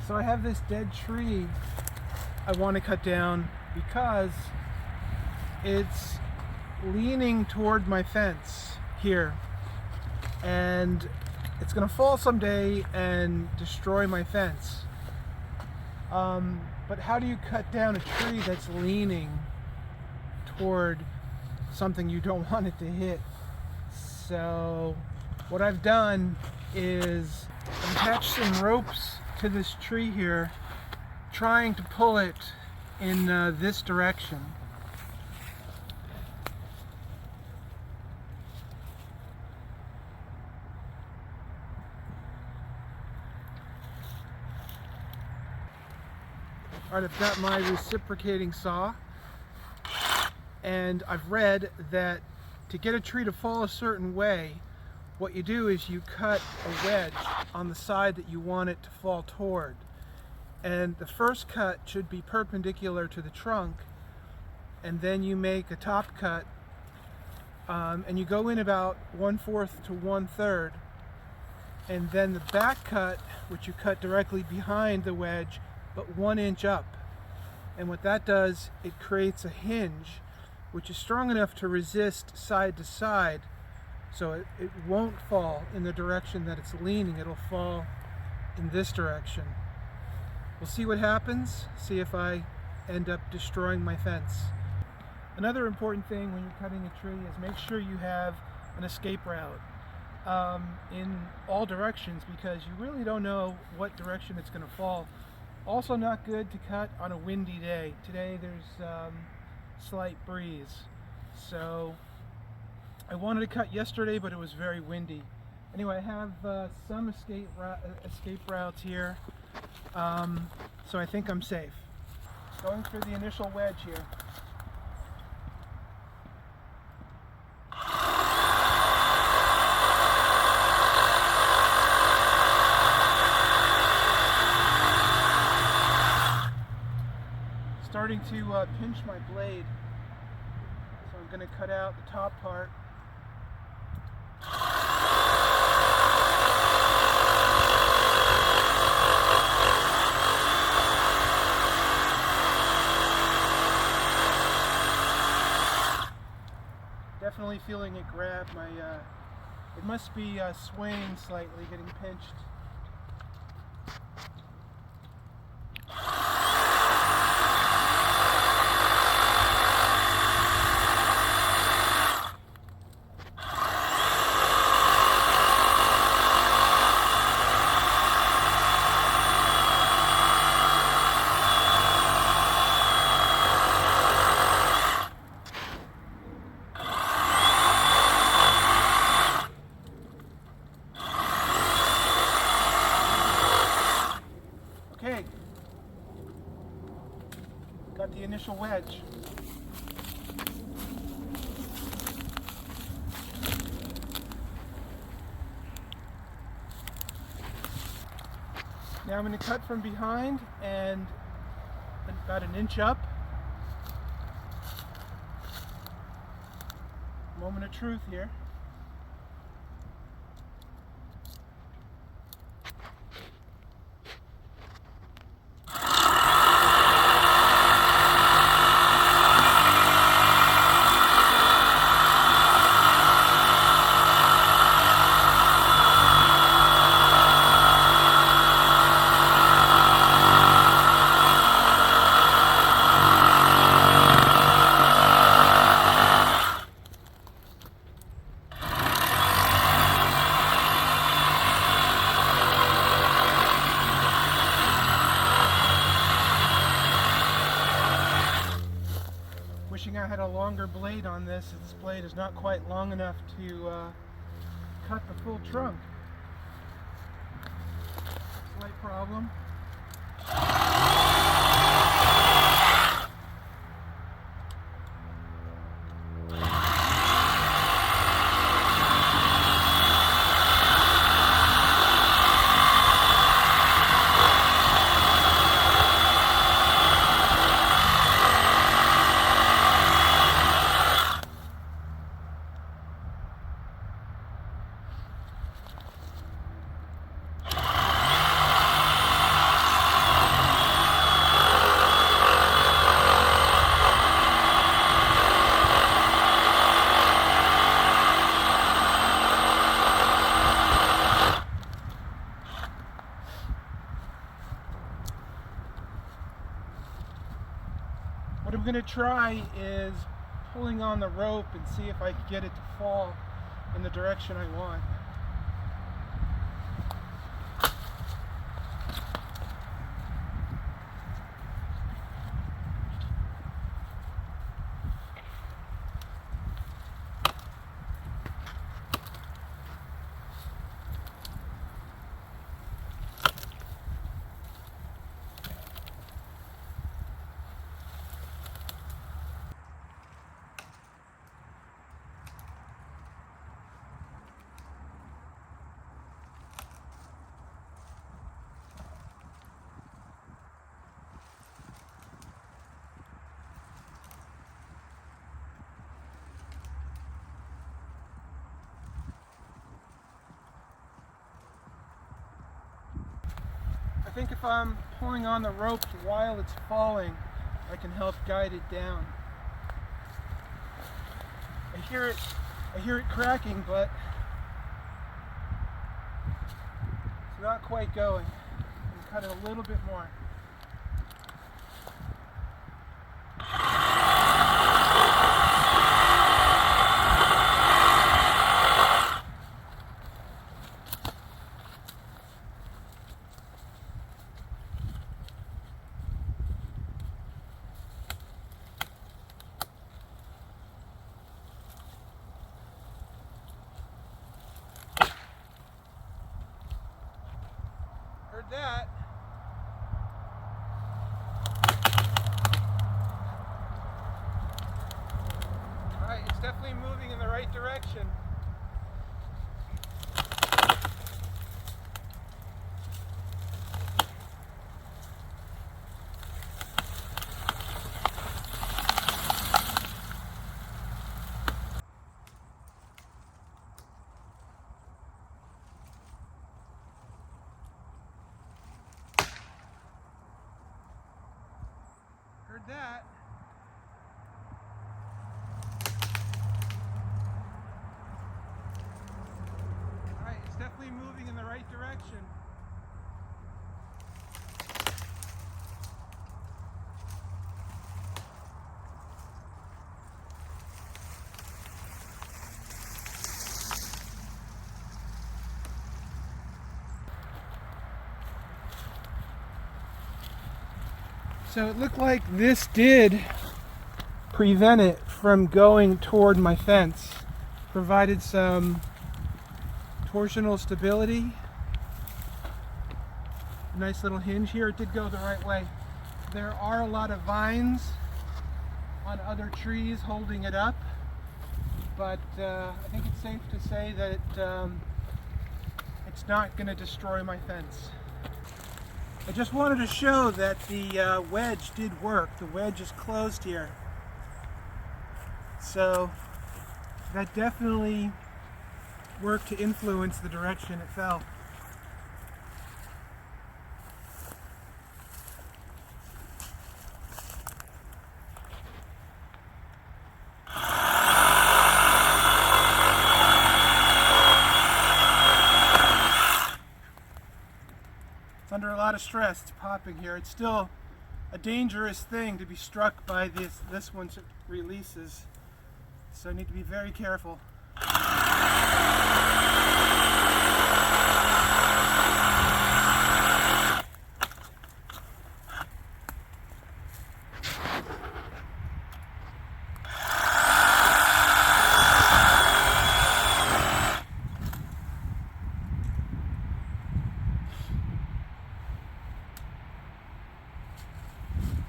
So I have this dead tree I want to cut down because it's leaning toward my fence here, and it's gonna fall someday and destroy my fence. But how do you cut down a tree that's leaning toward something you don't want it to hit? So what I've done is attach some ropes to this tree here, trying to pull it in this direction. Alright, I've got my reciprocating saw, and I've read that to get a tree to fall a certain way, what you do is you cut a wedge on the side that you want it to fall toward. And the first cut should be perpendicular to the trunk, and then you make a top cut, and you go in about 1/4 to 1/3, and then the back cut, which you cut directly behind the wedge, but 1 inch up. And what that does, it creates a hinge which is strong enough to resist side to side, so it won't fall in the direction that it's leaning. It'll fall in this direction. We'll see what happens, see if I end up destroying my fence. Another important thing when you're cutting a tree is make sure you have an escape route in all directions, because you really don't know what direction it's going to fall. Also not good to cut on a windy day. Today there's slight breeze. So I wanted to cut yesterday, but it was very windy. Anyway, I have some escape routes here, so I think I'm safe. Going through the initial wedge here. Starting to pinch my blade, so I'm going to cut out the top part. Definitely feeling it grab my, it must be swaying slightly, getting pinched. Okay, got the initial wedge. Now I'm going to cut from behind and about 1 inch up. Moment of truth here. Wishing I had a longer blade on this. This blade is not quite long enough to cut the full trunk. Slight problem. What I'm going to try is pulling on the rope and see if I can get it to fall in the direction I want. I think if I'm pulling on the rope while it's falling, I can help guide it down. I hear it cracking, but it's not quite going. I'm cut it a little bit more. Heard that. Alright, it's definitely moving in the right direction. Heard that. Alright, it's definitely moving in the right direction. So it looked like this did prevent it from going toward my fence. Provided some torsional stability. Nice little hinge here. It did go the right way. There are a lot of vines on other trees holding it up, but I think it's safe to say that it's not going to destroy my fence. I just wanted to show that the wedge did work. The wedge is closed here. So that definitely worked to influence the direction it fell. Under a lot of stress. It's popping here. It's still a dangerous thing to be struck by this once it releases, so I need to be very careful.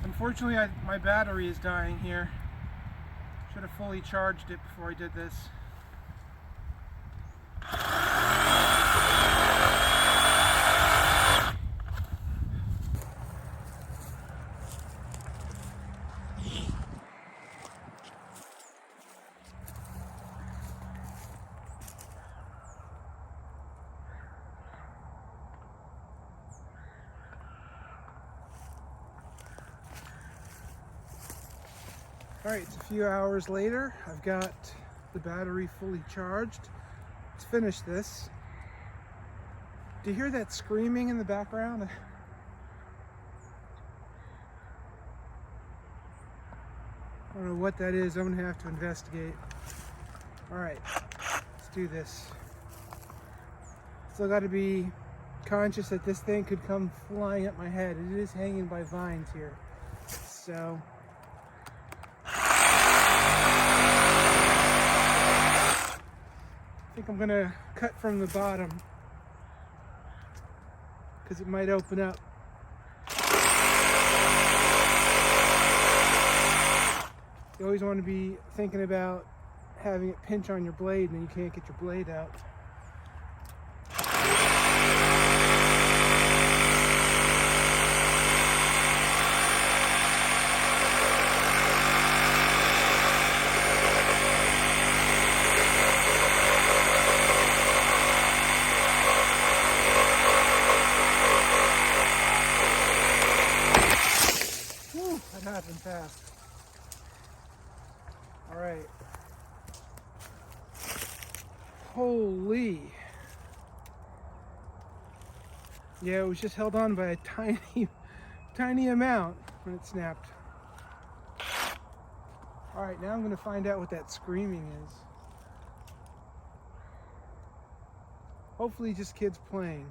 Unfortunately, my battery is dying here. Should have fully charged it before I did this. Alright, it's a few hours later. I've got the battery fully charged. Let's finish this. Do you hear that screaming in the background? I don't know what that is. I'm gonna have to investigate. All right, let's do this. Still got to be conscious that this thing could come flying at my head. It is hanging by vines here, so I think I'm gonna cut from the bottom because it might open up. You always want to be thinking about having it pinch on your blade and then you can't get your blade out. Whew, that happened fast. All right. Holy. Yeah, it was just held on by a tiny amount when it snapped. All right, now I'm going to find out what that screaming is. Hopefully just kids playing.